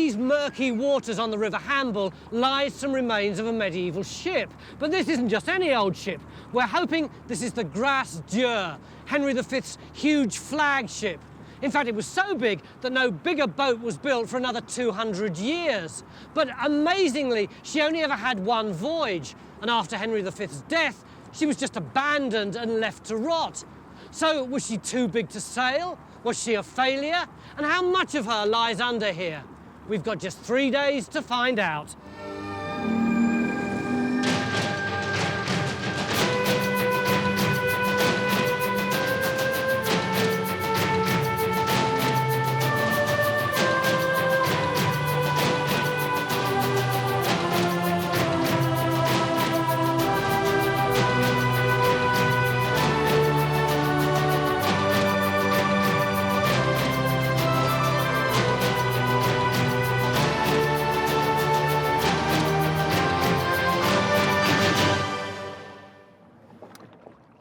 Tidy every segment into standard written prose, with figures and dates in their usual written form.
these murky waters on the River Hamble lies some remains of a medieval ship. But this isn't just any old ship. We're hoping this is the Grasse Dure, Henry V's huge flagship. In fact, it was so big that no bigger boat was built for another 200 years. But amazingly, she only ever had one voyage, and after Henry V's death, she was just abandoned and left to rot. So was she too big to sail? Was she a failure? And how much of her lies under here? We've got just 3 days to find out.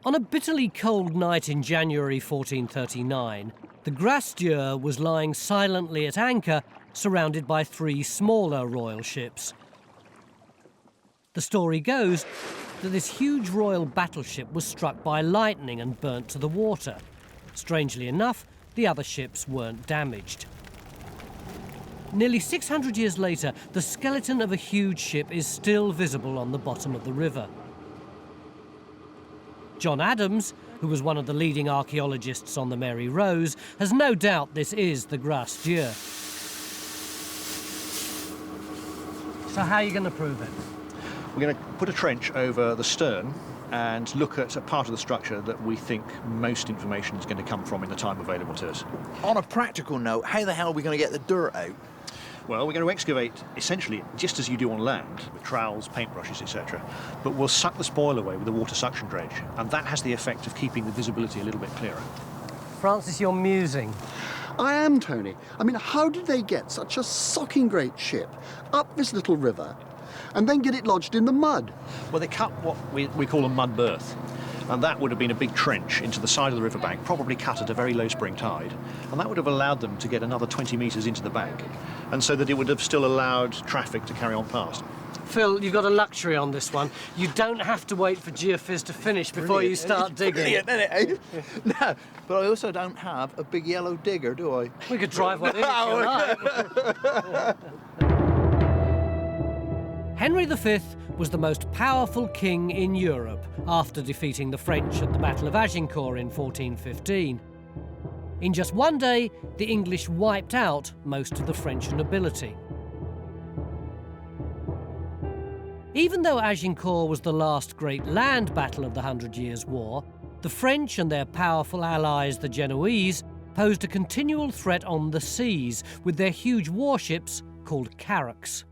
On a bitterly cold night in January 1439, the Grasse Dure was lying silently at anchor, surrounded by 3 smaller royal ships. The story goes that this huge royal battleship was struck by lightning and burnt to the water. Strangely enough, the other ships weren't damaged. Nearly 600 years later, the skeleton of a huge ship is still visible on the bottom of the river. John Adams, who was one of the leading archaeologists on the Mary Rose, has no doubt this is the Grasse Dure. So how are you going to prove it? We're going to put a trench over the stern and look at a part of the structure that we think most information is going to come from in the time available to us. On a practical note, how the hell are we going to get the dirt out? Well, we're going to excavate essentially just as you do on land, with trowels, paintbrushes, etc. But we'll suck the spoil away with a water suction dredge, and that has the effect of keeping the visibility a little bit clearer. Francis, you're musing. I am, Tony. I mean, how did they get such a socking great ship up this little river and then get it lodged in the mud? Well, they cut what we call a mud berth, and that would have been a big trench into the side of the riverbank, probably cut at a very low spring tide, and that would have allowed them to get another 20 metres into the bank, and so that it would have still allowed traffic to carry on past. Phil, you've got a luxury on this one. You don't have to wait for Geophys to finish before you start digging. Brilliant, isn't it? No, but I also don't have a big yellow digger, do I? We could drive one in if you like. Henry V was the most powerful king in Europe after defeating the French at the Battle of Agincourt in 1415. In just one day, the English wiped out most of the French nobility. Even though Agincourt was the last great land battle of the 100 Years' War, the French and their powerful allies, the Genoese, posed a continual threat on the seas with their huge warships called carracks.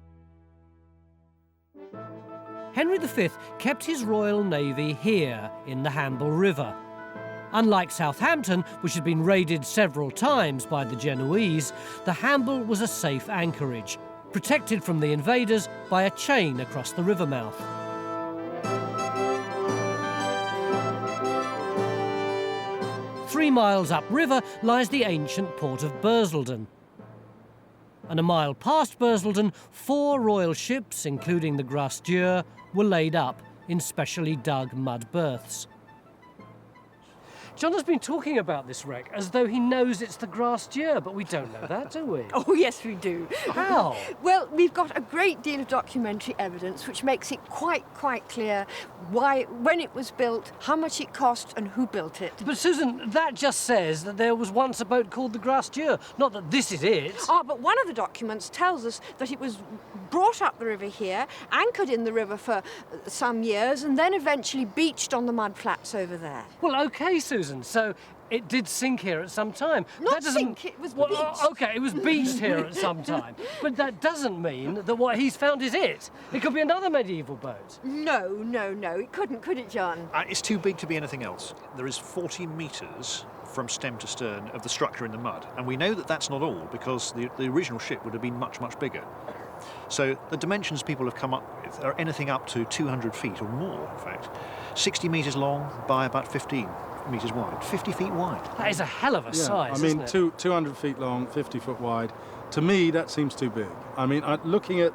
Henry V kept his royal navy here in the Hamble River. Unlike Southampton, which had been raided several times by the Genoese, the Hamble was a safe anchorage, protected from the invaders by a chain across the river mouth. Three miles upriver lies the ancient port of Burlesdon. And a mile past Burlesdon, 4 royal ships, including the Grasse Dure, were laid up in specially dug mud berths. John has been talking about this wreck as though he knows it's the Grasse Dure, but we don't know that, do we? Oh, yes, we do. How? Well, we've got a great deal of documentary evidence which makes it quite clear why, when it was built, how much it cost and who built it. But Susan, that just says that there was once a boat called the Grasse Dure, not that this is it. Ah, but one of the documents tells us that it was brought up the river here, anchored in the river for some years, and then eventually beached on the mud flats over there. Well, OK, Susan, so it did sink here at some time. Not sink, it was beached. OK, it was beached here at some time. But that doesn't mean that what he's found is it. It could be another medieval boat. No, it couldn't, could it, John? It's too big to be anything else. There is 40 metres from stem to stern of the structure in the mud, and we know that that's not all because the original ship would have been much bigger. So the dimensions people have come up with are anything up to 200 feet or more, in fact. 60 metres long by about 15 metres wide, 50 feet wide. That is a hell of a size, I mean, isn't it? 200 feet long, 50 foot wide. To me, that seems too big. I mean, looking at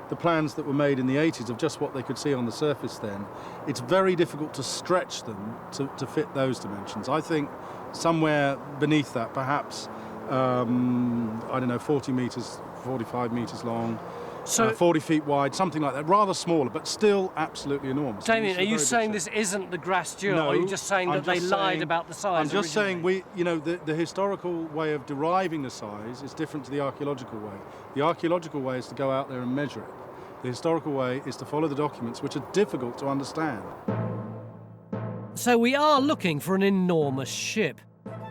the plans that were made in the 80s of just what they could see on the surface then, it's very difficult to stretch them to fit those dimensions. I think somewhere beneath that, perhaps, I don't know, 40 metres, 45 metres long, So 40 feet wide, something like that. Rather smaller, but still absolutely enormous. Damien, are you saying this? this isn't the Grasse Dure, No, or are you just saying that they lied about the size? I'm just saying originally? the historical way of deriving the size is different to the archaeological way. The archaeological way is to go out there and measure it. The historical way is to follow the documents, which are difficult to understand. So we are looking for an enormous ship.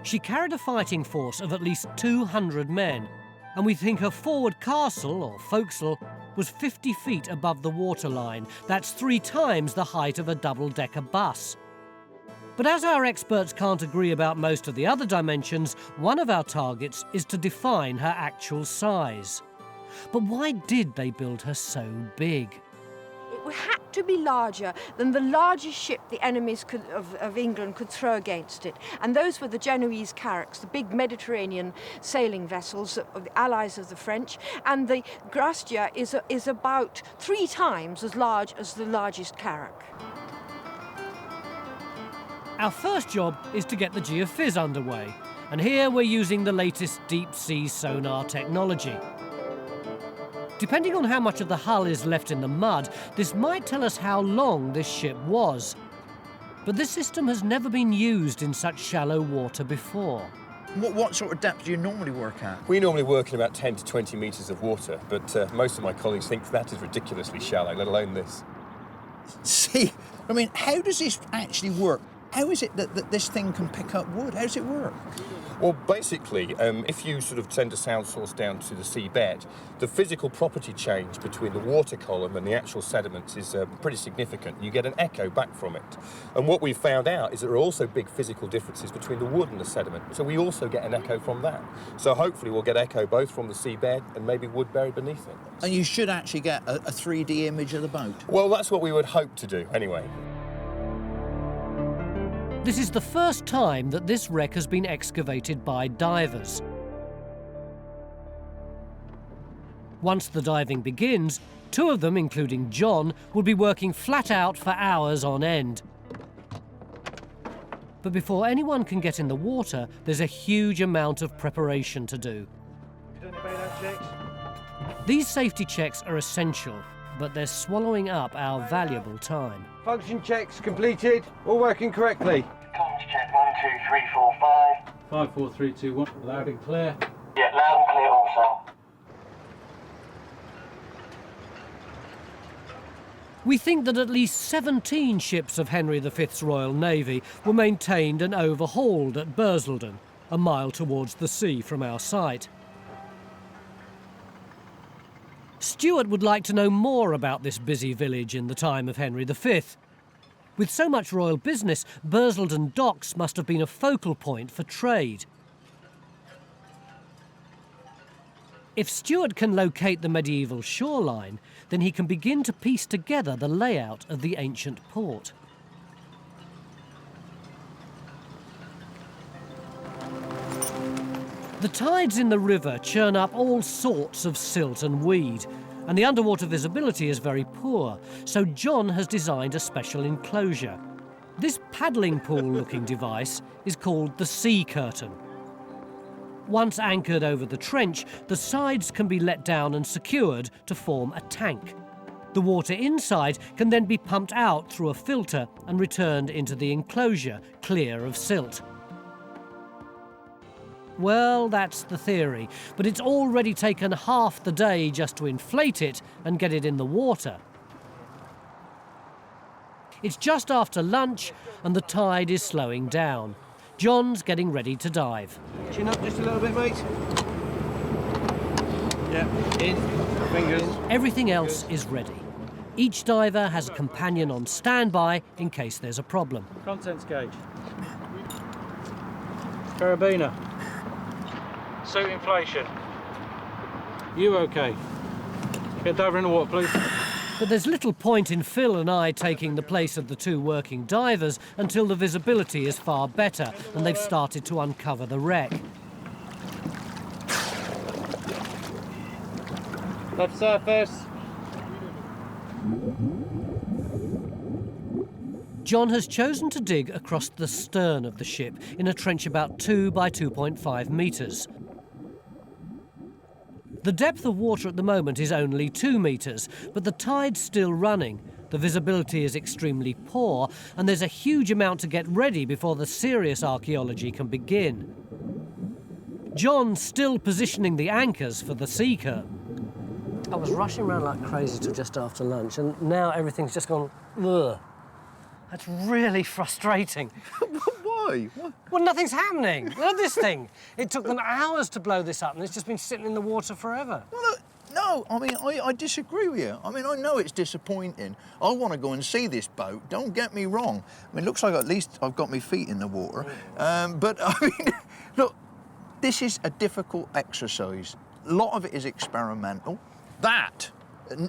She carried a fighting force of at least 200 men, and we think her forward castle, or forecastle, was 50 feet above the waterline. That's 3 times the height of a double-decker bus. But as our experts can't agree about most of the other dimensions, one of our targets is to define her actual size. But why did they build her so big? It had to be larger than the largest ship the enemies of England could throw against it. And those were the Genoese carracks, the big Mediterranean sailing vessels of the allies of the French. And the Grasse Dure is about 3 times as large as the largest carrack. Our first job is to get the geophys underway. And here we're using the latest deep-sea sonar technology. Depending on how much of the hull is left in the mud, this might tell us how long this ship was. But this system has never been used in such shallow water before. What sort of depth do you normally work at? We normally work in about 10 to 20 metres of water, but most of my colleagues think that is ridiculously shallow, let alone this. See, I mean, how does this actually work? How is it that this thing can pick up wood? How does it work? Well, basically, if you sort of send a sound source down to the seabed, the physical property change between the water column and the actual sediments is pretty significant. You get an echo back from it. And what we've found out is that there are also big physical differences between the wood and the sediment. So we also get an echo from that. So hopefully we'll get echo both from the seabed and maybe wood buried beneath it. And you should actually get a 3D image of the boat. Well, that's what we would hope to do, anyway. This is the first time that this wreck has been excavated by divers. Once the diving begins, 2 of them, including John, will be working flat out for hours on end. But before anyone can get in the water, there's a huge amount of preparation to do. These safety checks are essential, but they're swallowing up our valuable time. Function checks completed, all working correctly. Comms check 1, 2, 3, 4, 5. 5, 4, 3, 2, 1. Loud and clear. Yeah, loud and clear also. We think that at least 17 ships of Henry V's Royal Navy were maintained and overhauled at Burlesdon, a mile towards the sea from our site. Stuart would like to know more about this busy village in the time of Henry V. With so much royal business, Burlesdon docks must have been a focal point for trade. If Stuart can locate the medieval shoreline, then he can begin to piece together the layout of the ancient port. The tides in the river churn up all sorts of silt and weed, and the underwater visibility is very poor, so John has designed a special enclosure. This paddling pool-looking device is called the sea curtain. Once anchored over the trench, the sides can be let down and secured to form a tank. The water inside can then be pumped out through a filter and returned into the enclosure, clear of silt. Well, that's the theory, but it's already taken half the day just to inflate it and get it in the water. It's just after lunch and the tide is slowing down. John's getting ready to dive. Chin up just a little bit, mate. Yeah, in, fingers. Everything else is ready. Each diver has a companion on standby in case there's a problem. Contents gauge. Carabiner. Suit inflation. You okay? Get diver in the water, please. But there's little point in Phil and I taking the place of the 2 working divers until the visibility is far better and they've started to uncover the wreck. Left surface. John has chosen to dig across the stern of the ship in a trench about 2 by 2.5 metres. The depth of water at the moment is only 2 metres, but the tide's still running. The visibility is extremely poor, and there's a huge amount to get ready before the serious archaeology can begin. John's still positioning the anchors for the sea curtain. I was rushing around like crazy till just after lunch, and now everything's just gone, ugh. That's really frustrating. Why? Well, nothing's happening. Look at this thing. It took them hours to blow this up, and it's just been sitting in the water forever. Well, look, no, I mean, I disagree with you. I mean, I know it's disappointing. I want to go and see this boat, don't get me wrong. I mean, it looks like at least I've got my feet in the water. But, I mean, look, this is a difficult exercise. A lot of it is experimental. That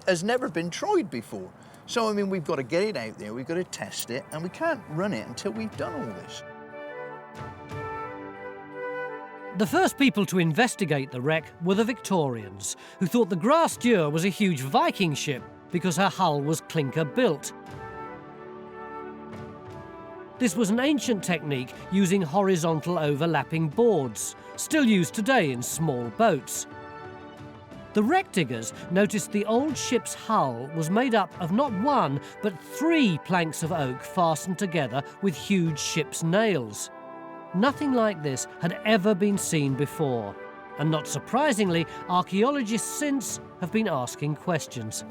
has never been tried before. So, I mean, we've got to get it out there, we've got to test it, and we can't run it until we've done all this. The first people to investigate the wreck were the Victorians, who thought the Grasse Dure was a huge Viking ship because her hull was clinker built. This was an ancient technique using horizontal overlapping boards, still used today in small boats. The wreck diggers noticed the old ship's hull was made up of not 1, but 3 planks of oak fastened together with huge ship's nails. Nothing like this had ever been seen before, and not surprisingly, archaeologists since have been asking questions.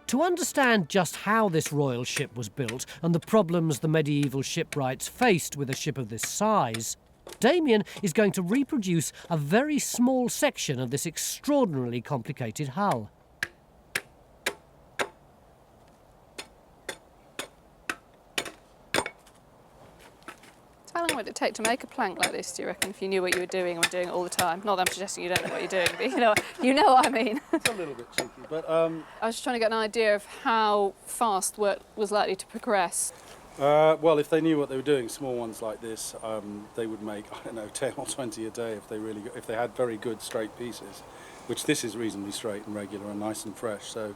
To understand just how this royal ship was built and the problems the medieval shipwrights faced with a ship of this size, Damien is going to reproduce a very small section of this extraordinarily complicated hull. How long would it take to make a plank like this, do you reckon, if you knew what you were doing and were doing it all the time? Not that I'm suggesting you don't know what you're doing, but you know what I mean. It's a little bit cheeky, but... I was just trying to get an idea of how fast work was likely to progress. Well, if they knew what they were doing, small ones like this, they would make, I don't know, 10 or 20 a day if they had very good straight pieces, which this is reasonably straight and regular and nice and fresh, so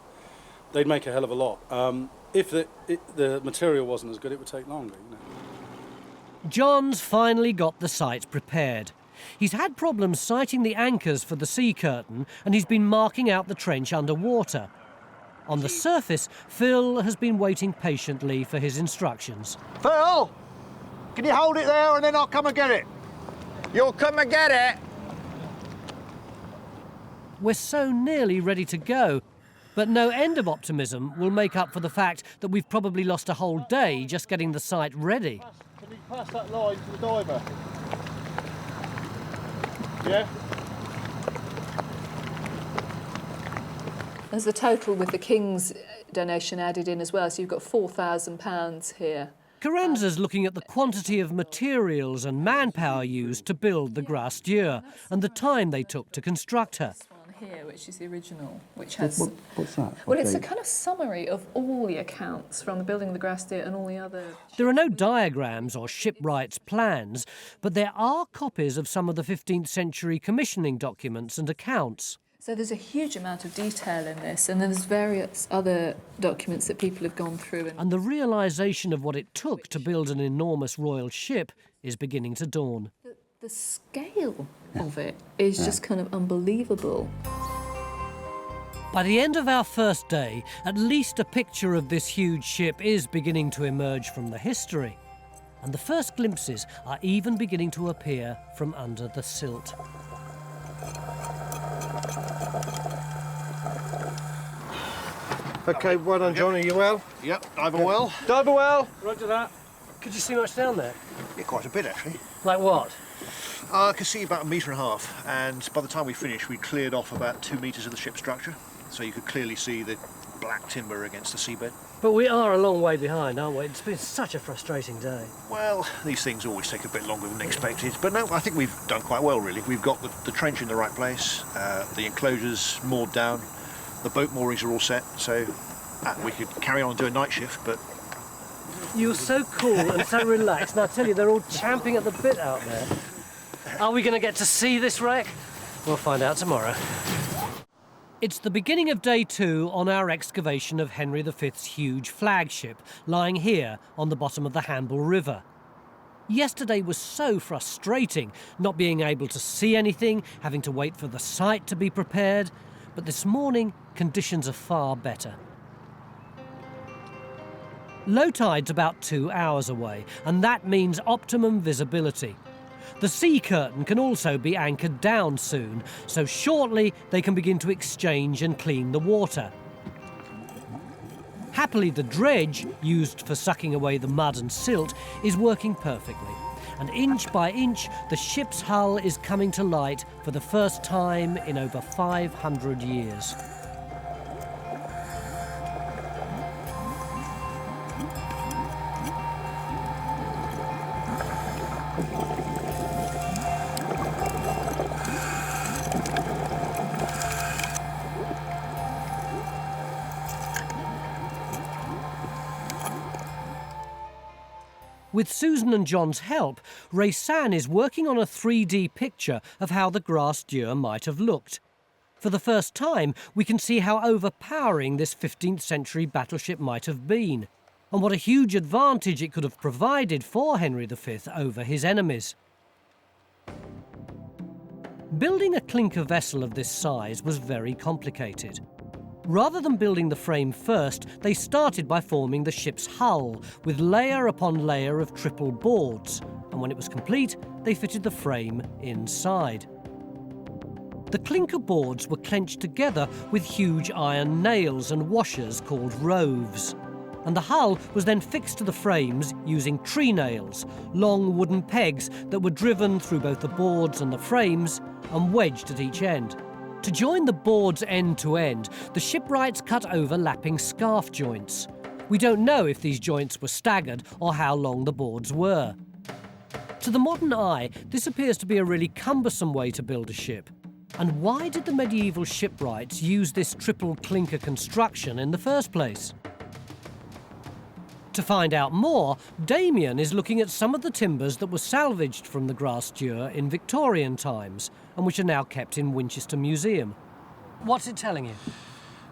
they'd make a hell of a lot. If the material wasn't as good, it would take longer, you know. John's finally got the site prepared. He's had problems sighting the anchors for the sea curtain, and he's been marking out the trench underwater. On the surface, Phil has been waiting patiently for his instructions. Phil, can you hold it there and then I'll come and get it? You'll come and get it? We're so nearly ready to go, but no end of optimism will make up for the fact that we've probably lost a whole day just getting the site ready. Can we pass that line to the diver? Yeah? There's the total with the King's donation added in as well, so you've got £4,000 here. Carenza's looking at the quantity of materials and manpower used to build the Grasse Dure and the time they took to construct her. This one here, which is the original, which has... What's that? Well, it's a kind of summary of all the accounts from the building of the Grasse Dure and all the other... There are no diagrams or shipwrights' plans, but there are copies of some of the 15th century commissioning documents and accounts. So there's a huge amount of detail in this, and there's various other documents that people have gone through. And the realisation of what it took to build an enormous royal ship is beginning to dawn. The scale of it is just kind of unbelievable. By the end of our first day, at least a picture of this huge ship is beginning to emerge from the history. And the first glimpses are even beginning to appear from under the silt. OK, well done, John. Are you well? Yep, diver well. Diver well. Roger that. Could you see much down there? Yeah, quite a bit actually. Like what? I could see about 1.5 metres, and by the time we finished, we cleared off about 2 metres of the ship's structure, so you could clearly see the black timber against the seabed. But we are a long way behind, aren't we? It's been such a frustrating day. Well, these things always take a bit longer than expected, but no, I think we've done quite well, really. We've got the trench in the right place, the enclosures moored down, the boat moorings are all set, so we could carry on and do a night shift, but... You're so cool and so relaxed, and I tell you, they're all champing at the bit out there. Are we going to get to see this wreck? We'll find out tomorrow. It's the beginning of day 2 on our excavation of Henry V's huge flagship, lying here on the bottom of the Hamble River. Yesterday was so frustrating, not being able to see anything, having to wait for the site to be prepared. But this morning, conditions are far better. Low tide's about 2 hours away, and that means optimum visibility. The sea curtain can also be anchored down soon, so shortly they can begin to exchange and clean the water. Happily, the dredge, used for sucking away the mud and silt, is working perfectly. And inch by inch, the ship's hull is coming to light for the first time in over 500 years. With Susan and John's help, Raysan is working on a 3D picture of how the Grasse Dure might have looked. For the first time, we can see how overpowering this 15th century battleship might have been, and what a huge advantage it could have provided for Henry V over his enemies. Building a clinker vessel of this size was very complicated. Rather than building the frame first, they started by forming the ship's hull with layer upon layer of triple boards, and when it was complete, they fitted the frame inside. The clinker boards were clenched together with huge iron nails and washers called roves, and the hull was then fixed to the frames using tree nails, long wooden pegs that were driven through both the boards and the frames and wedged at each end. To join the boards end to end, the shipwrights cut overlapping scarf joints. We don't know if these joints were staggered or how long the boards were. To the modern eye, this appears to be a really cumbersome way to build a ship. And why did the medieval shipwrights use this triple clinker construction in the first place? To find out more, Damien is looking at some of the timbers that were salvaged from the Grasse Dure in Victorian times and which are now kept in Winchester Museum. What's it telling you?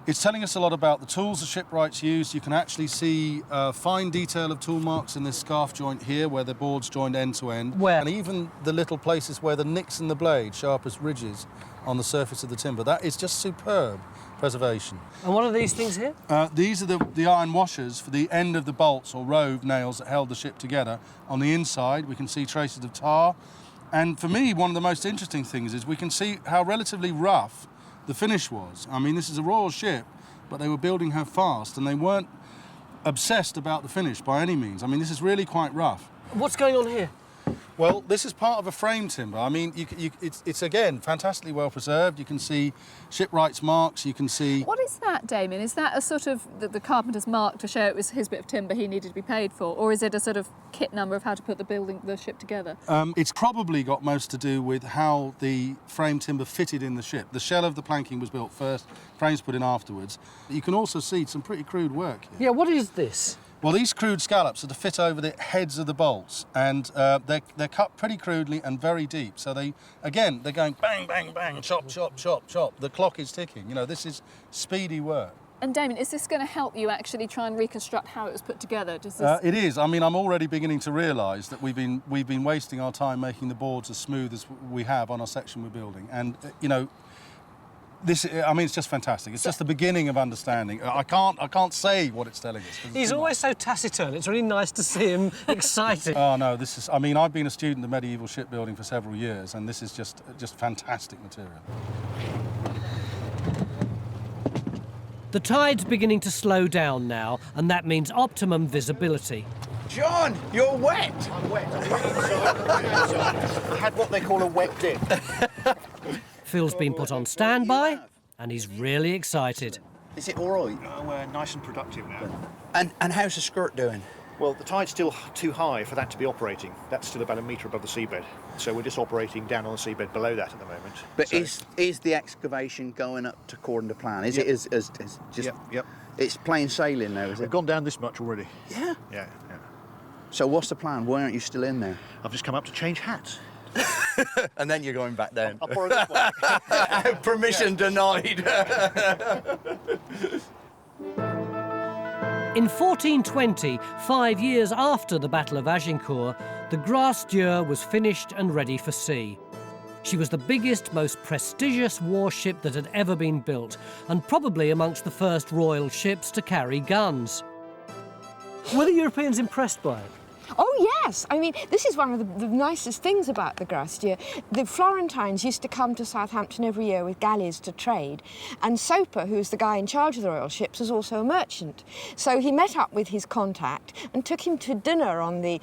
It's telling us a lot about the tools the shipwrights used. You can actually see fine detail of tool marks in this scarf joint here where the boards joined end to end. Where? And even the little places where the nicks in the blade, sharp as ridges on the surface of the timber. That is just superb preservation. And what are these things here? These are the iron washers for the end of the bolts or rove nails that held the ship together. On the inside, we can see traces of tar. And for me, one of the most interesting things is we can see how relatively rough the finish was. I mean, this is a royal ship, but they were building her fast, and they weren't obsessed about the finish by any means. I mean, this is really quite rough. What's going on here? Well, this is part of a frame timber. I mean, it's again, fantastically well preserved. You can see shipwrights' marks, you can see... What is that, Damien? Is that a sort of the carpenter's mark to show it was his bit of timber he needed to be paid for? Or is it a sort of kit number of how to put the ship together? It's probably got most to do with how the frame timber fitted in the ship. The shell of the planking was built first, frames put in afterwards. You can also see some pretty crude work here. Yeah, what is this? Well, these crude scallops are to fit over the heads of the bolts, and they're cut pretty crudely and very deep. So they're going bang, bang, bang, chop, chop, chop, chop. The clock is ticking. You know, this is speedy work. And Damien, is this going to help you actually try and reconstruct how it was put together? Does this... It is. I mean, I'm already beginning to realise that we've been wasting our time making the boards as smooth as we have on our section we're building, and you know. It's just fantastic. It's just the beginning of understanding. I can't say what it's telling us. He's always so taciturn. It's really nice to see him excited. Oh no, I've been a student of medieval shipbuilding for several years, and this is just fantastic material. The tide's beginning to slow down now, and that means optimum visibility. John, you're wet. I'm wet. I had what they call a wet dip. Phil's been put on standby, and he's really excited. Is it all right? We're nice and productive now. And how's the skirt doing? Well, the tide's still too high for that to be operating. That's still about a metre above the seabed. So we're just operating down on the seabed below that at the moment. But so, is the excavation going up to according to plan? Is yep. it just... Yep. It's plain sailing now, is it? We've gone down this much already. Yeah? Yeah. So what's the plan? Why aren't you still in there? I've just come up to change hats. And then you're going back down. I'll borrow this one. Permission denied. In 1420, 5 years after the Battle of Agincourt, the Grasse Dure was finished and ready for sea. She was the biggest, most prestigious warship that had ever been built, and probably amongst the first royal ships to carry guns. Were the Europeans impressed by it? Oh yes, I mean this is one of the nicest things about the Grasse Dure. The Florentines used to come to Southampton every year with galleys to trade, and Soper, who's the guy in charge of the royal ships, was also a merchant. So he met up with his contact and took him to dinner on the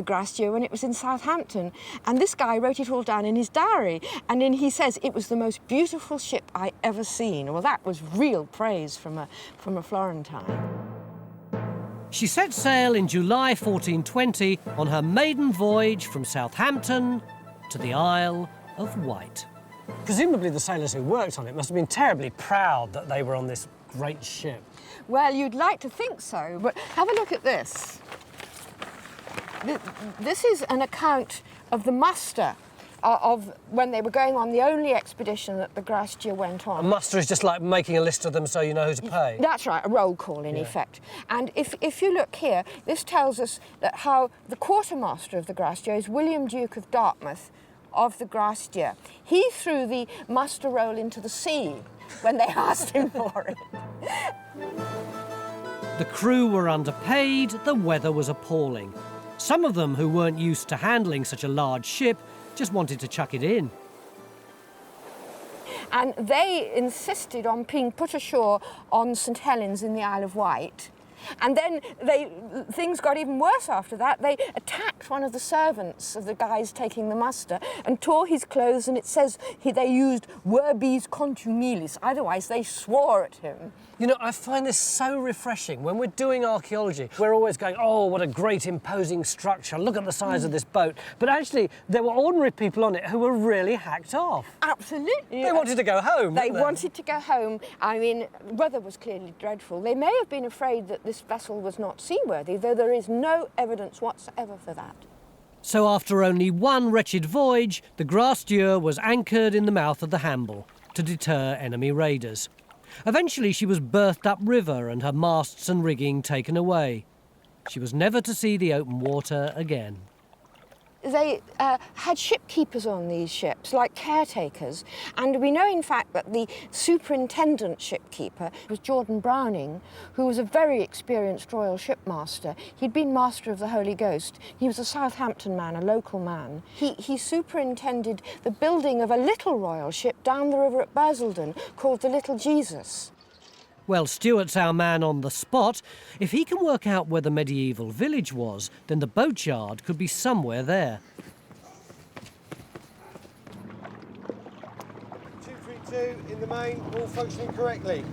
Grasse Dure when it was in Southampton. And this guy wrote it all down in his diary, and then he says it was the most beautiful ship I ever seen. Well, that was real praise from a Florentine. She set sail in July 1420 on her maiden voyage from Southampton to the Isle of Wight. Presumably the sailors who worked on it must have been terribly proud that they were on this great ship. Well, you'd like to think so, but have a look at this. This is an account of the muster of when they were going on the only expedition that the Grasse Dure went on. A muster is just like making a list of them so you know who to pay. That's right, a roll call in effect. And if you look here, this tells us that how the quartermaster of the Grasse Dure is William Duke of Dartmouth of the Grasse Dure. He threw the muster roll into the sea when they asked him for it. The crew were underpaid, the weather was appalling. Some of them who weren't used to handling such a large ship just wanted to chuck it in. And they insisted on being put ashore on St Helens in the Isle of Wight. And then things got even worse after that. They attacked one of the servants of the guys taking the muster and tore his clothes, and it says they used verbis contumelis. Otherwise, they swore at him. You know, I find this so refreshing. When we're doing archaeology, we're always going, oh, what a great imposing structure. Look at the size of this boat. But actually, there were ordinary people on it who were really hacked off. Absolutely. They wanted to go home, They didn't they? wanted to go home. I mean, weather was clearly dreadful. They may have been afraid that this vessel was not seaworthy, though there is no evidence whatsoever for that. So after only one wretched voyage, the Grasse Dure was anchored in the mouth of the Hamble to deter enemy raiders. Eventually she was berthed upriver and her masts and rigging taken away. She was never to see the open water again. They had shipkeepers on these ships, like caretakers, and we know in fact that the superintendent shipkeeper was Jordan Browning, who was a very experienced royal shipmaster. He'd been Master of the Holy Ghost. He was a Southampton man, a local man. He superintended the building of a little royal ship down the river at Burlesdon called the Little Jesus. Well, Stuart's our man on the spot. If he can work out where the medieval village was, then the boatyard could be somewhere there. 232 in the main, all functioning correctly.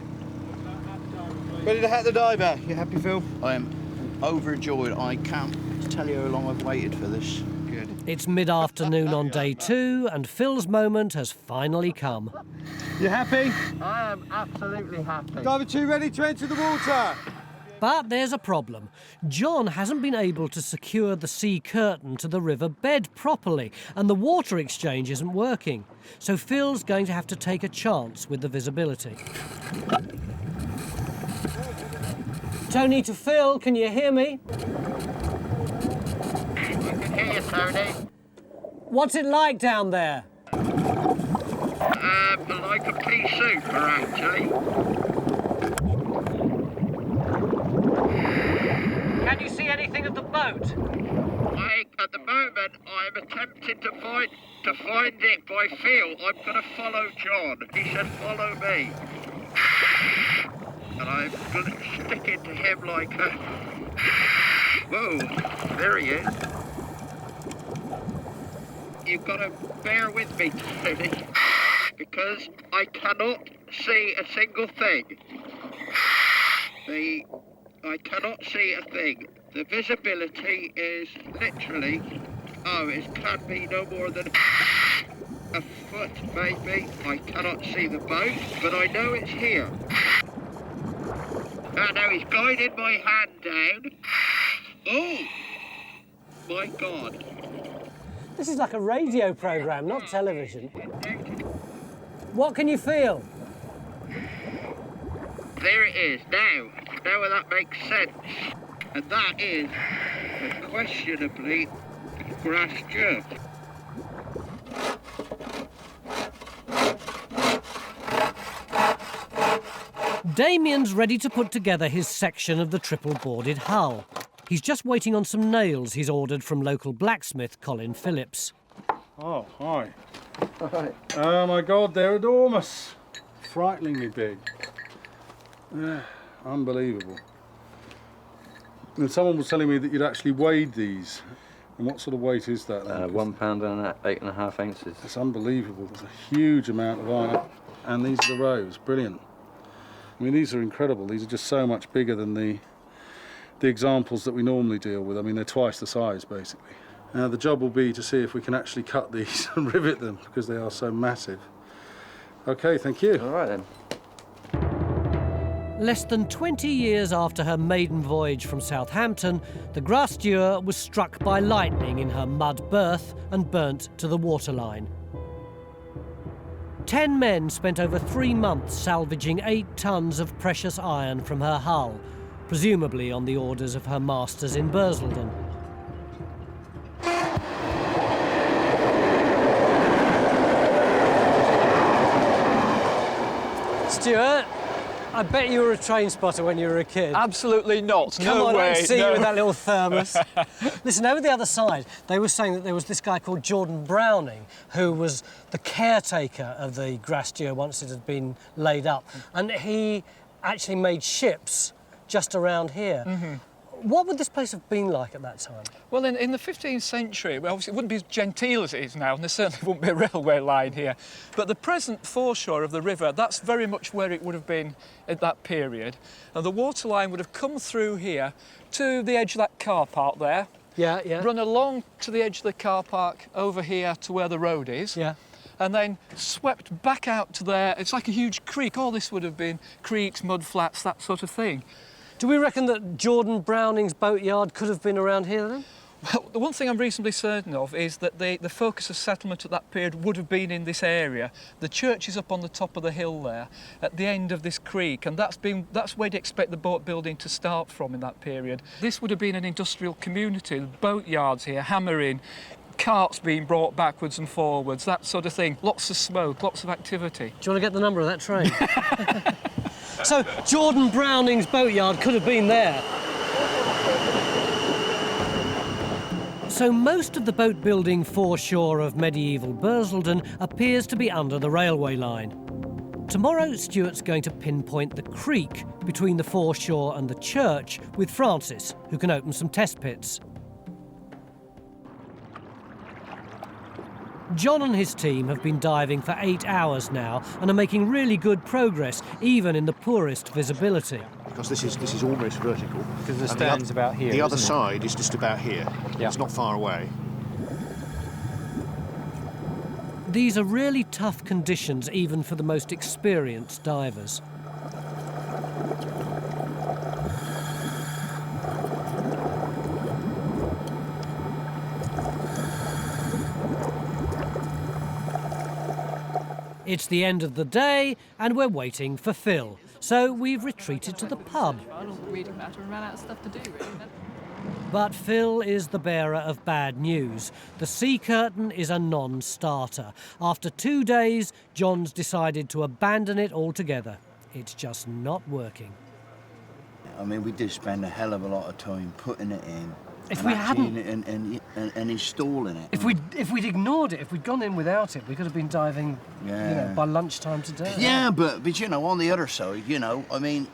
Ready to hat the diver. You happy, Phil? I am overjoyed. I can't tell you how long I've waited for this. Good. It's mid-afternoon on day 2, and Phil's moment has finally come. You happy? I am absolutely happy. Diver 2 ready to enter the water. But there's a problem. John hasn't been able to secure the sea curtain to the river bed properly, and the water exchange isn't working. So Phil's going to have to take a chance with the visibility. Tony to Phil, can you hear me? I can hear you, Tony. What's it like down there? Like a pea soup, actually. Can you see anything of the boat? At the moment, I'm attempting to find it by feel. I'm going to follow John. He said, follow me. And I'm going to stick into him like a... Whoa, there he is. You've got to bear with me, Tony, because I cannot see a single thing. I cannot see a thing. The visibility is literally, it can't be no more than a foot maybe. I cannot see the boat, but I know it's here. And now he's guided my hand down. Oh, my God. This is like a radio programme, not television. What can you feel? There it is, now that makes sense. And that is, unquestionably, Grasse Dure. Damien's ready to put together his section of the triple-boarded hull. He's just waiting on some nails he's ordered from local blacksmith Colin Phillips. Oh, hi. Hi. Oh my God, they're enormous. Frighteningly big. Yeah, unbelievable. And someone was telling me that you'd actually weighed these. And what sort of weight is that then? 1 pound and 8.5 ounces. It's unbelievable. There's a huge amount of iron. And these are the rows. Brilliant. I mean, these are incredible. These are just so much bigger than the examples that we normally deal with. I mean, they're twice the size, basically. Now, the job will be to see if we can actually cut these and rivet them, because they are so massive. OK, thank you. All right, then. Less than 20 years after her maiden voyage from Southampton, the Grasse Dure was struck by lightning in her mud berth and burnt to the waterline. 10 men spent over 3 months salvaging 8 tons of precious iron from her hull, presumably on the orders of her masters in Burlesdon. Stuart, I bet you were a train spotter when you were a kid. Absolutely not. Come no on, way. I see no. you with that little thermos. Listen, over the other side, they were saying that there was this guy called Jordan Browning, who was the caretaker of the Grasse Dure once it had been laid up. And he actually made ships just around here. Mm-hmm. What would this place have been like at that time? Well, in the 15th century, well, obviously it wouldn't be as genteel as it is now, and there certainly wouldn't be a railway line here. But the present foreshore of the river, that's very much where it would have been at that period. And the water line would have come through here to the edge of that car park there. Yeah, yeah. Run along to the edge of the car park over here to where the road is. Yeah. And then swept back out to there. It's like a huge creek. All this would have been creeks, mud flats, that sort of thing. Do we reckon that Jordan Browning's boatyard could have been around here then? Well, the one thing I'm reasonably certain of is that the focus of settlement at that period would have been in this area. The church is up on the top of the hill there, at the end of this creek, and that's where you'd expect the boat building to start from in that period. This would have been an industrial community, boatyards here, hammering, carts being brought backwards and forwards, that sort of thing. Lots of smoke, lots of activity. Do you want to get the number of that train? So Jordan Browning's boatyard could have been there. So most of the boat building foreshore of medieval Burlesdon appears to be under the railway line. Tomorrow, Stuart's going to pinpoint the creek between the foreshore and the church with Francis, who can open some test pits. John and his team have been diving for 8 hours now and are making really good progress, even in the poorest visibility. Because this is almost vertical. Because the stern's about here. The other isn't it? side is just about here. Yeah. It's not far away. These are really tough conditions, even for the most experienced divers. It's the end of the day, and we're waiting for Phil. So we've retreated to the pub. Reading matter and ran out of stuff to do, really. But Phil is the bearer of bad news. The sea curtain is a non-starter. After 2 days, John's decided to abandon it altogether. It's just not working. I mean, we did spend a hell of a lot of time putting it in. If we hadn't... And installing it. If we'd ignored it, if we'd gone in without it, we could have been diving, by lunchtime today. Yeah, but you know, on the other side, you know, I mean,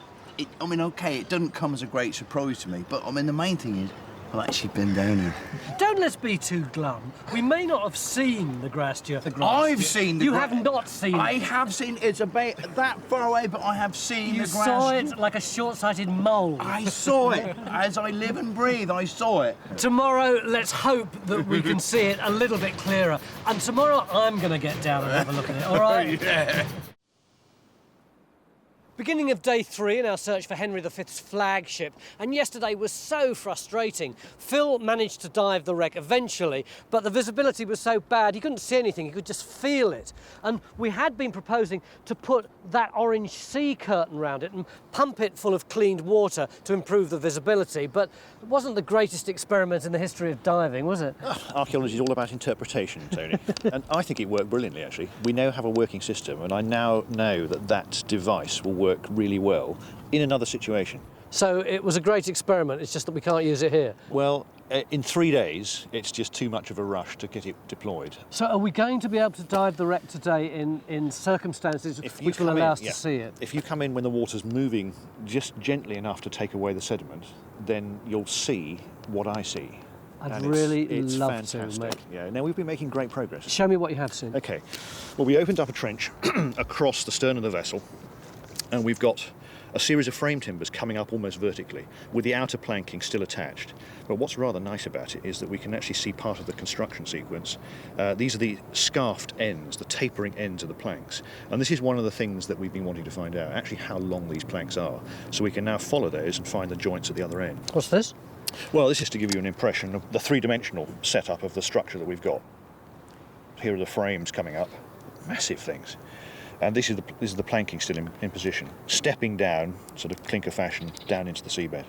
okay, it doesn't come as a great surprise to me, but I mean, the main thing is, I've actually been down here. Don't let's be too glum. We may not have seen the Grasse Dure. I've seen the You have not seen it. I have seen it. It's about that far away, but I have seen You the Grasse saw it like a short-sighted mole. I saw it. As I live and breathe, I saw it. Tomorrow, let's hope that we can see it a little bit clearer. And tomorrow, I'm going to get down and have a look at it, all right? Yeah. Beginning of day 3 in our search for Henry V's flagship, and yesterday was so frustrating. Phil managed to dive the wreck eventually, but the visibility was so bad he couldn't see anything, he could just feel it. And we had been proposing to put that orange sea curtain round it and pump it full of cleaned water to improve the visibility, but it wasn't the greatest experiment in the history of diving, was it? Archaeology is all about interpretation, Tony. And I think it worked brilliantly, actually. We now have a working system, and I now know that that device will work really well in another situation. So it was a great experiment, it's just that we can't use it here. Well, in 3 days, it's just too much of a rush to get it deployed. So are we going to be able to dive the wreck today in circumstances which will allow us to see it? If you come in when the water's moving just gently enough to take away the sediment, then you'll see what I see. I'd really it's love fantastic. to, mate. Yeah, now we've been making great progress. Show me what you have soon. Okay, well, we opened up a trench across the stern of the vessel, and we've got a series of frame timbers coming up almost vertically, with the outer planking still attached. But what's rather nice about it is that we can actually see part of the construction sequence. These are the scarfed ends, the tapering ends of the planks. And this is one of the things that we've been wanting to find out, actually how long these planks are. So we can now follow those and find the joints at the other end. What's this? Well, this is to give you an impression of the three-dimensional setup of the structure that we've got. Here are the frames coming up, massive things. And this is the planking still in position, stepping down, sort of clinker fashion, down into the seabed.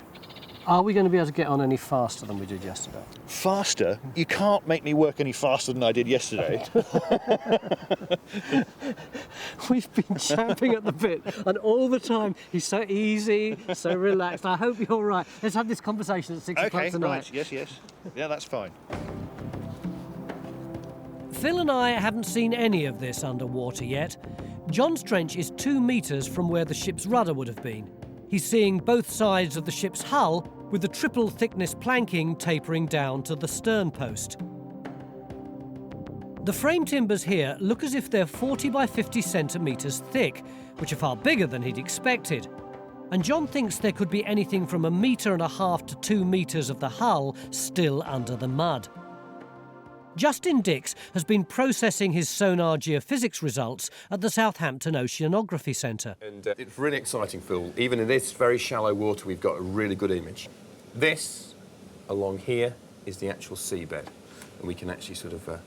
Are we going to be able to get on any faster than we did yesterday? Faster? You can't make me work any faster than I did yesterday. We've been champing at the bit, and all the time he's so easy, so relaxed. I hope you're right. Let's have this conversation at 6 o'clock tonight. Right, yes. Yeah, that's fine. Phil and I haven't seen any of this underwater yet. John's trench is 2 metres from where the ship's rudder would have been. He's seeing both sides of the ship's hull, with the triple thickness planking tapering down to the stern post. The frame timbers here look as if they're 40 by 50 centimetres thick, which are far bigger than he'd expected. And John thinks there could be anything from 1.5 metres to 2 metres of the hull still under the mud. Justin Dix has been processing his sonar geophysics results at the Southampton Oceanography Centre. And it's really exciting, Phil. Even in this very shallow water, we've got a really good image. This, along here, is the actual seabed. And we can actually sort of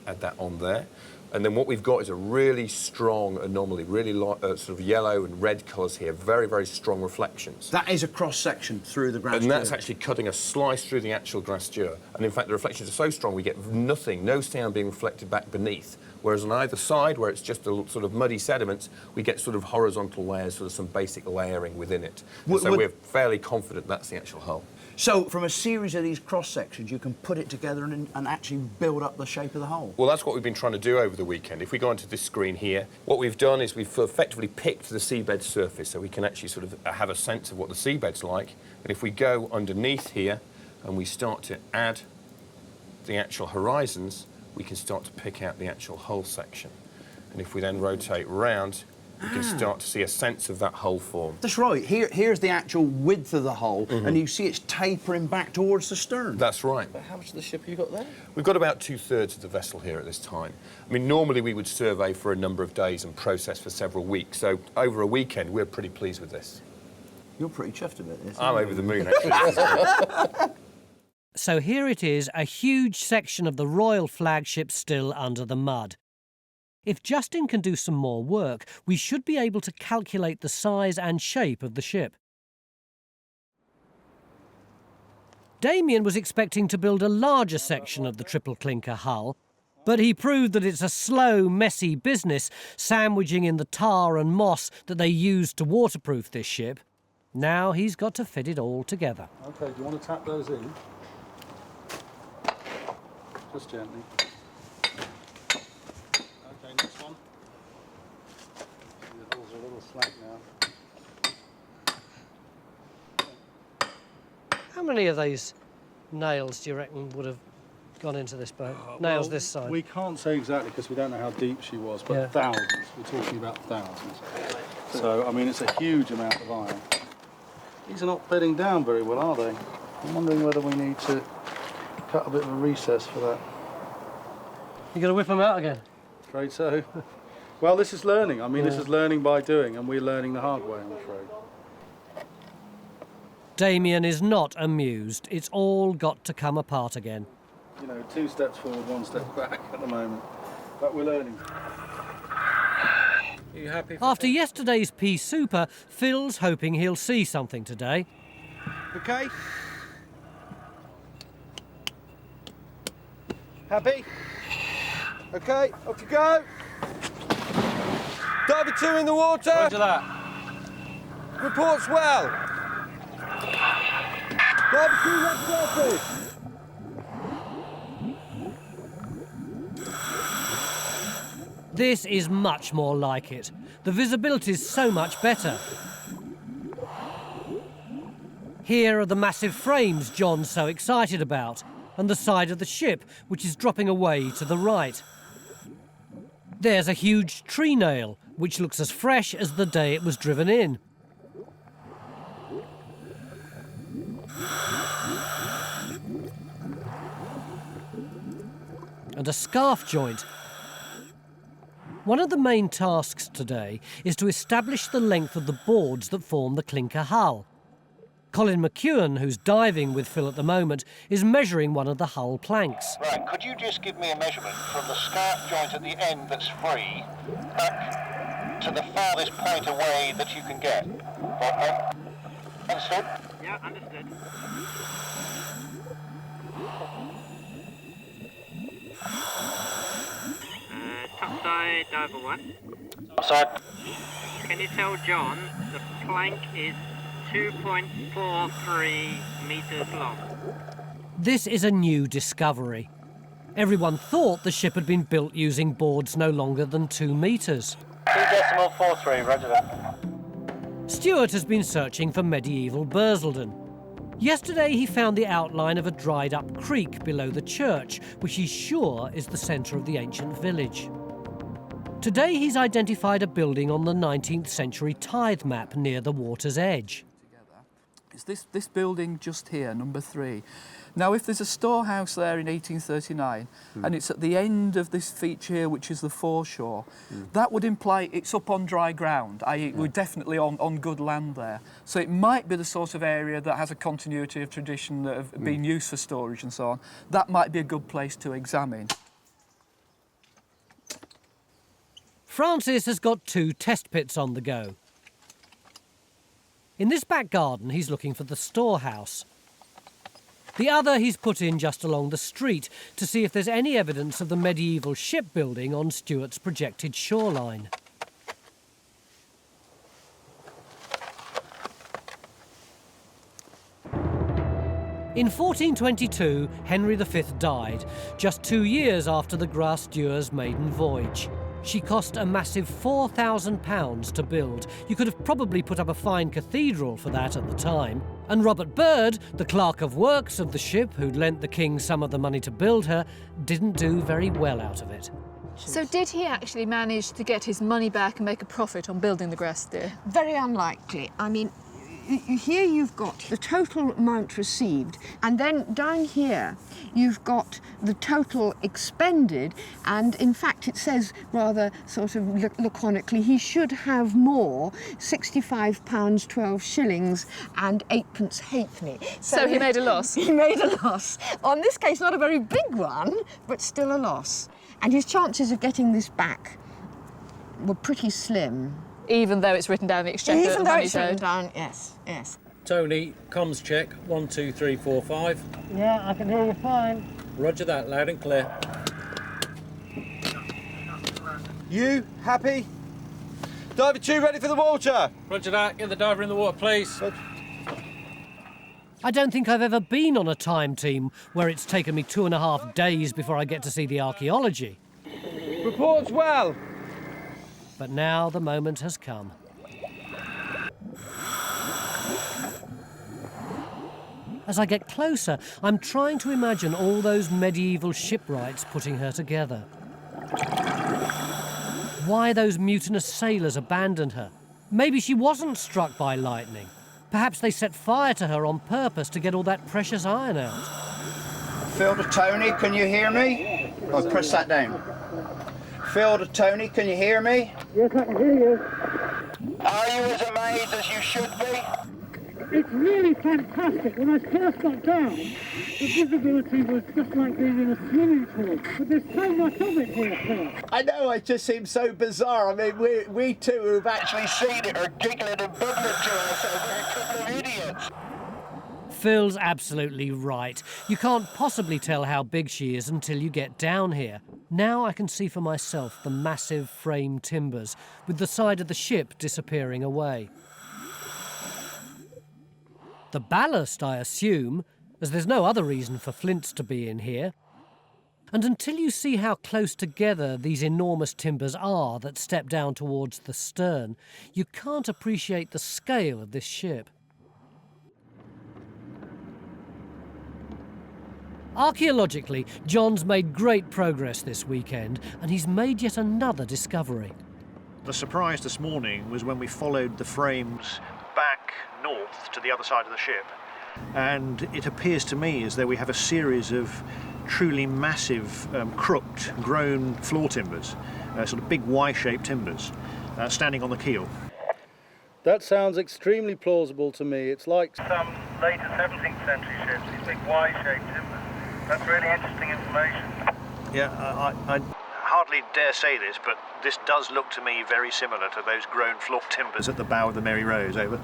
add that on there. And then what we've got is a really strong anomaly, really sort of yellow and red colours here, very, very strong reflections. That is a cross-section through the Grasse Dure. And that's actually cutting a slice through the actual Grasse Dure. And in fact, the reflections are so strong, we get nothing, no sound being reflected back beneath. Whereas on either side, where it's just a sort of muddy sediments, we get sort of horizontal layers, sort of some basic layering within it. So we're fairly confident that's the actual hull. So from a series of these cross-sections, you can put it together and actually build up the shape of the hull? Well, that's what we've been trying to do over the weekend. If we go onto this screen here, what we've done is we've effectively picked the seabed surface so we can actually sort of have a sense of what the seabed's like. And if we go underneath here and we start to add the actual horizons, we can start to pick out the actual hull section. And if we then rotate round, you can start to see a sense of that hull form. That's right. Here's the actual width of the hull, and you see it's tapering back towards the stern. That's right. But how much of the ship have you got there? We've got about 2/3 of the vessel here at this time. I mean, normally we would survey for a number of days and process for several weeks. So over a weekend, we're pretty pleased with this. You're pretty chuffed about this. I'm over the moon, actually. So here it is, a huge section of the Royal Flagship still under the mud. If Justin can do some more work, we should be able to calculate the size and shape of the ship. Damien was expecting to build a larger section of the triple clinker hull, but he proved that it's a slow, messy business, sandwiching in the tar and moss that they used to waterproof this ship. Now he's got to fit it all together. OK, do you want to tap those in? Just gently. Next one. The holes are a little slack now. How many of these nails do you reckon would have gone into this boat? Nails this side? We can't say exactly because we don't know how deep she was, but thousands. We're talking about thousands. So, I mean, it's a huge amount of iron. These are not bedding down very well, are they? I'm wondering whether we need to cut a bit of a recess for that. You got to whip them out again? Afraid so. Well, this is learning. I mean, this is learning by doing, and we're learning the hard way, I'm afraid. Damien is not amused. It's all got to come apart again. You know, 2 steps forward, 1 step back at the moment, but we're learning. Are you happy? After yesterday's pea super, Phil's hoping he'll see something today. Okay. Happy? Okay, off you go. Diver 2 in the water. Roger that. Reports well. Diver 2 left surface. This is much more like it. The visibility's so much better. Here are the massive frames John's so excited about, and the side of the ship, which is dropping away to the right. There's a huge tree nail, which looks as fresh as the day it was driven in. And a scarf joint. One of the main tasks today is to establish the length of the boards that form the clinker hull. Colin McEwen, who's diving with Phil at the moment, is measuring one of the hull planks. Right, could you just give me a measurement from the scarf joint at the end that's free back to the farthest point away that you can get? Okay. Understood? Yeah, understood. Topside diver 1. Topside. Can you tell John the plank is 2.43 metres long? This is a new discovery. Everyone thought the ship had been built using boards no longer than 2 metres. 2.43, roger that. Stuart has been searching for medieval Burlesdon. Yesterday he found the outline of a dried-up creek below the church, which he's sure is the centre of the ancient village. Today he's identified a building on the 19th century tithe map near the water's edge. It's this building just here, number 3. Now, if there's a storehouse there in 1839, and it's at the end of this feature here, which is the foreshore, that would imply it's up on dry ground, i.e. we're definitely on good land there. So it might be the sort of area that has a continuity of tradition that have been used for storage and so on. That might be a good place to examine. Francis has got 2 test pits on the go. In this back garden, he's looking for the storehouse. The other he's put in just along the street to see if there's any evidence of the medieval shipbuilding on Stuart's projected shoreline. In 1422, Henry V died, just 2 years after the Grasse Dure's maiden voyage. She cost a massive £4,000 to build. You could have probably put up a fine cathedral for that at the time. And Robert Byrd, the clerk of works of the ship, who'd lent the king some of the money to build her, didn't do very well out of it. So did he actually manage to get his money back and make a profit on building the Grasse Dure? Very unlikely. I mean, here you've got the total amount received, and then down here you've got the total expended, and in fact it says rather sort of laconically he should have more, £65 12 shillings and 8p halfpenny. So he made a loss? He made a loss. On this case, not a very big one, but still a loss. And his chances of getting this back were pretty slim. Even though it's written down in the exchequer? Even though it's written down, yes, yes. Tony, comms check, 1, 2, 3, 4, 5. Yeah, I can hear you fine. Roger that, loud and clear. You happy? Diver 2 ready for the water. Roger that, get the diver in the water, please. I don't think I've ever been on a time team where it's taken me 2.5 days before I get to see the archaeology. Reports well. But now the moment has come. As I get closer, I'm trying to imagine all those medieval shipwrights putting her together. Why those mutinous sailors abandoned her. Maybe she wasn't struck by lightning. Perhaps they set fire to her on purpose to get all that precious iron out. Phil to Tony, can you hear me? I'll press that down. Phil, Tony, can you hear me? Yes, I can hear you. Are you as amazed as you should be? It's really fantastic. When I first got down, the visibility was just like being in a swimming pool. But there's so much of it here, Phil. I know, it just seems so bizarre. I mean, we two who've actually seen it are giggling and bubbling to ourselves. We're a couple of idiots. Phil's absolutely right. You can't possibly tell how big she is until you get down here. Now I can see for myself the massive frame timbers, with the side of the ship disappearing away. The ballast, I assume, as there's no other reason for flints to be in here. And until you see how close together these enormous timbers are that step down towards the stern, you can't appreciate the scale of this ship. Archaeologically, John's made great progress this weekend, and he's made yet another discovery. The surprise this morning was when we followed the frames back north to the other side of the ship, and it appears to me as though we have a series of truly massive crooked, grown floor timbers, sort of big Y-shaped timbers, standing on the keel. That sounds extremely plausible to me. It's like some later 17th century ships, these big Y-shaped timbers. That's really interesting information. Yeah, I hardly dare say this, but this does look to me very similar to those grown floor timbers at the bow of the Mary Rose. Over.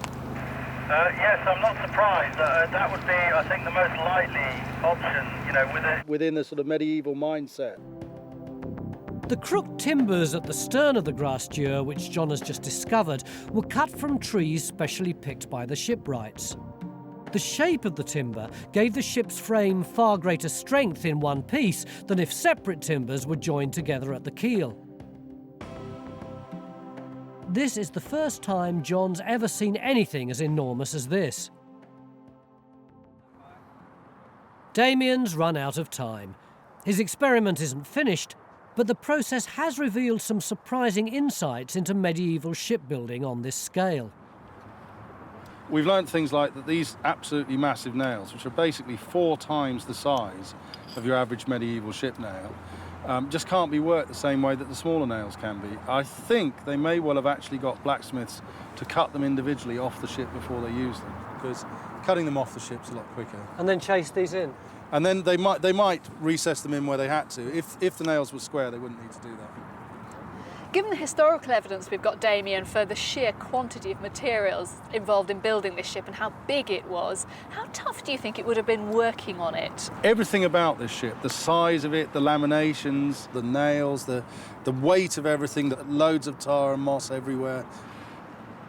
Yes, I'm not surprised. That would be, I think, the most likely option, you know, within the sort of medieval mindset. The crooked timbers at the stern of the Grasse Dure, which John has just discovered, were cut from trees specially picked by the shipwrights. The shape of the timber gave the ship's frame far greater strength in one piece than if separate timbers were joined together at the keel. This is the first time John's ever seen anything as enormous as this. Damien's run out of time. His experiment isn't finished, but the process has revealed some surprising insights into medieval shipbuilding on this scale. We've learned things like that these absolutely massive nails, which are basically 4 times the size of your average medieval ship nail, just can't be worked the same way that the smaller nails can be. I think they may well have actually got blacksmiths to cut them individually off the ship before they use them, because cutting them off the ship's a lot quicker. And then chase these in? And then they might recess them in where they had to. If the nails were square, they wouldn't need to do that. Given the historical evidence we've got, Damien, for the sheer quantity of materials involved in building this ship and how big it was, how tough do you think it would have been working on it? Everything about this ship, the size of it, the laminations, the nails, the weight of everything, the loads of tar and moss everywhere.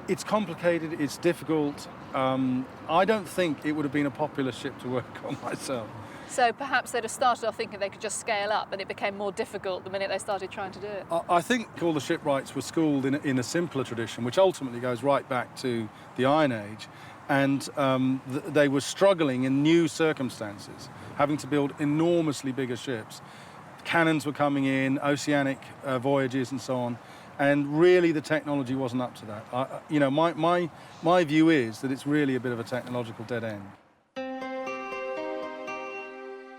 It's complicated, it's difficult. I don't think it would have been a popular ship to work on myself. So perhaps they'd have started off thinking they could just scale up, and it became more difficult the minute they started trying to do it. I think all the shipwrights were schooled in a simpler tradition, which ultimately goes right back to the Iron Age, and they were struggling in new circumstances, having to build enormously bigger ships. Cannons were coming in, oceanic voyages and so on, and really the technology wasn't up to that. My view is that it's really a bit of a technological dead end.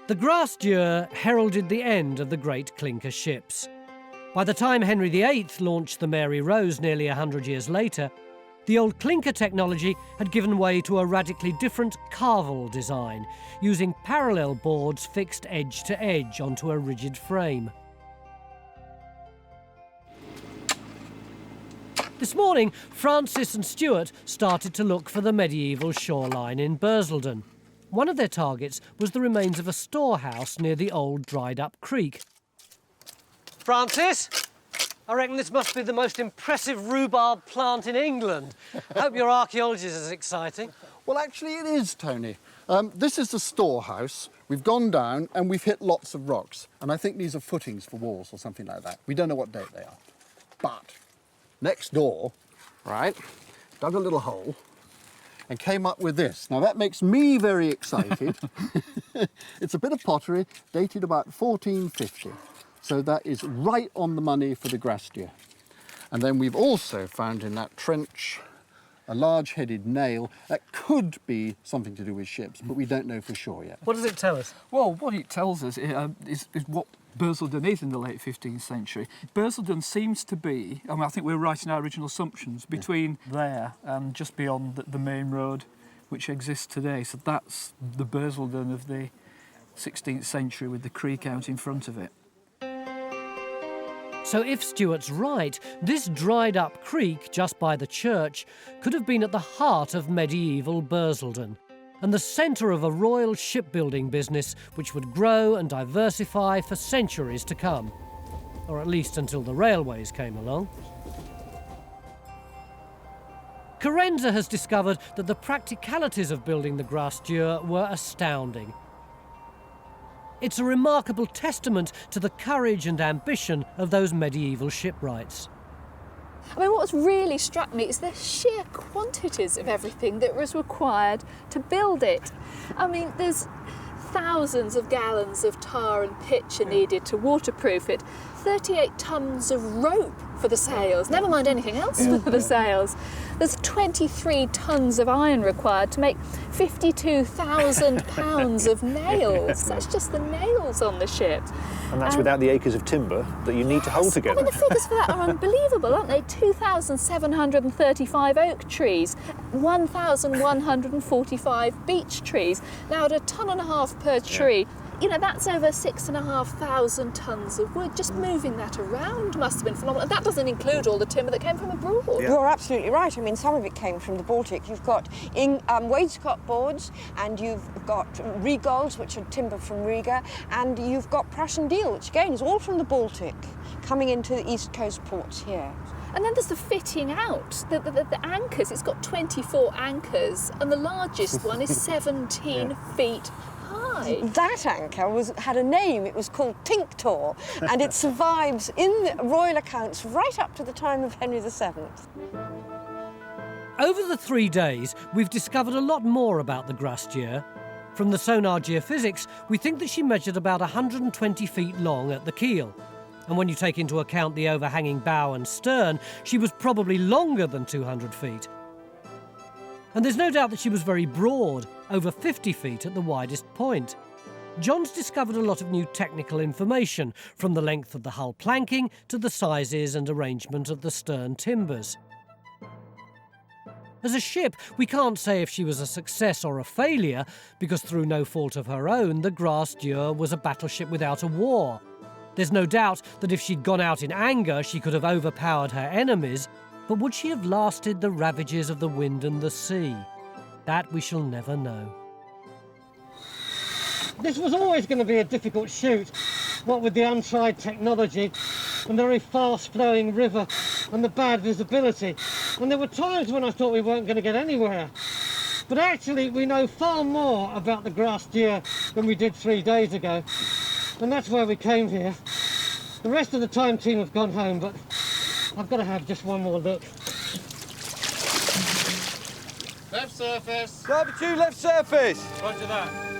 The Grasse Dure heralded the end of the great clinker ships. By the time Henry VIII launched the Mary Rose nearly 100 years later, the old clinker technology had given way to a radically different carvel design, using parallel boards fixed edge to edge onto a rigid frame. This morning, Francis and Stuart started to look for the medieval shoreline in Burlesdon. One of their targets was the remains of a storehouse near the old dried-up creek. Francis, I reckon this must be the most impressive rhubarb plant in England. I hope your archaeology is as exciting. Well, actually it is, Tony. This is the storehouse. We've gone down and we've hit lots of rocks. And I think these are footings for walls or something like that. We don't know what date they are. But next door, right, dug a little hole and came up with this. Now that makes me very excited. It's a bit of pottery dated about 1450. So that is right on the money for the Grasse Dure. And then we've also found in that trench a large-headed nail that could be something to do with ships, but we don't know for sure yet. What does it tell us? Well, what it tells us is what Burlesdon is in the late 15th century. Burlesdon seems to be, I think we're right in our original assumptions, between there and just beyond the main road which exists today. So that's the Burlesdon of the 16th century with the creek out in front of it. So if Stuart's right, this dried-up creek just by the church could have been at the heart of medieval Burlesdon and the centre of a royal shipbuilding business which would grow and diversify for centuries to come, or at least until the railways came along. Carenza has discovered that the practicalities of building the Grasse Dure were astounding. It's a remarkable testament to the courage and ambition of those medieval shipwrights. I mean, what's really struck me is the sheer quantities of everything that was required to build it. I mean, there's thousands of gallons of tar and pitch are needed to waterproof it, 38 tons of rope for the sails, never mind anything else for the sails. There's 23 tons of iron required to make 52,000 pounds of nails. That's just the nails on the ship. And that's without the acres of timber that you need to hold together. I mean, the figures for that are unbelievable, aren't they? 2,735 oak trees, 1,145 beech trees. Now, at a tonne and a half per tree, you know, that's over 6,500 tonnes of wood. Just moving that around must have been phenomenal. And that doesn't include all the timber that came from abroad. Yeah. You're absolutely right. I mean, some of it came from the Baltic. You've got wainscot boards, and you've got regols, which are timber from Riga, and you've got Prussian deal, which again is all from the Baltic, coming into the East Coast ports here. And then there's the fitting out, the anchors. It's got 24 anchors, and the largest one is 17 feet high. That anchor had a name. It was called Tinctor, and it survives in the royal accounts right up to the time of Henry VII. Over the 3 days, we've discovered a lot more about the Grasse Dure. From the sonar geophysics, we think that she measured about 120 feet long at the keel. And when you take into account the overhanging bow and stern, she was probably longer than 200 feet. And there's no doubt that she was very broad, over 50 feet at the widest point. John's discovered a lot of new technical information, from the length of the hull planking to the sizes and arrangement of the stern timbers. As a ship, we can't say if she was a success or a failure, because through no fault of her own, the Grasse Dure was a battleship without a war. There's no doubt that if she'd gone out in anger, she could have overpowered her enemies, but would she have lasted the ravages of the wind and the sea? That we shall never know. This was always going to be a difficult shoot, what with the untried technology, and the very fast-flowing river, and the bad visibility. And there were times when I thought we weren't going to get anywhere. But actually, we know far more about the Grasse Dure than we did 3 days ago. And that's why we came here. The rest of the time team have gone home, but I've got to have just one more look. Left surface. Number 2, left surface. Roger that.